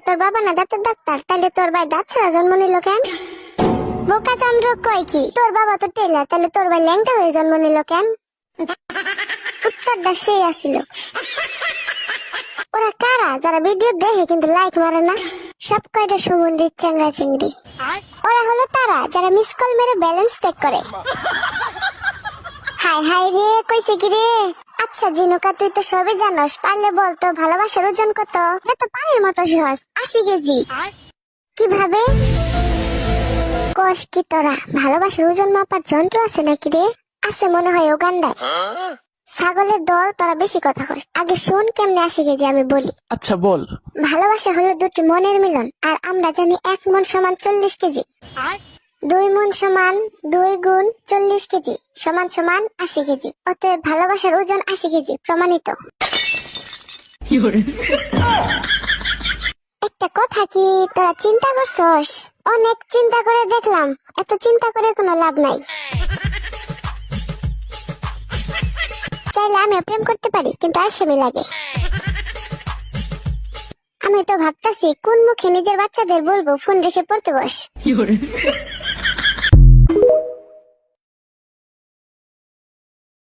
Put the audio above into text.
তোর বাবা না দাঁতের ডাক্তার, তাহলে তোর ভাই দাঁত ছাড়া জন্ম নিল কেন? বোকা চন্দ্র কয় কি, তোর বাবা তো টেলার, তাহলে তোর ভাই ল্যাংটা হয়ে জন্ম নিল কেন? উত্তরটা সেই আসিল। ওরা কারা যারা ভিডিও দেখে কিন্তু লাইক মারে না? সব কয়টা সুগন্ধির চেঙ্গা চিংড়ি। ওরা হলো তারা যারা মিস কল মেরে ব্যালেন্স চেক করে। হাই হাই রে, কইছে কি রে? আচ্ছা জিনুকা, তুই তো সবই জানোস, পারলে বলতো ভালোবাসার ওজন কত? এটা তো পানির মতো সহজ, 80 কেজি। কিভাবে কস কি তোরা? ভালোবাসার ওজন মাপার যন্ত্র আছে নাকি রে? আছে মনে হয় উগান্ডায়। ছাগলের দল, তোরা বেশি কথা কস। আগে শোন কেমনে 80 কেজি আমি বলি। আচ্ছা বল। ভালোবাসা হলো দুটি মনের মিলন, আর আমরা জানি 1 মন সমান 40 কেজি। 2 মন সমান 2 গুণ 40 কেজি সমান সমান 80 কেজি। অতএব ভালোবাসার ওজন 80 কেজি, প্রমাণিত। একটা কথা কি তোরা চিন্তা করছস? অনেক চিন্তা করে দেখলাম, এত চিন্তা করে কোনো লাভ নাই। চাইলে আমি প্রেম করতে পারি, কিন্তু আলসেমি লাগে। আমি তো ভাবতাছি কোন মুখে নিজের বাচ্চাদের বলবো ফোন রেখে পড়তে বস।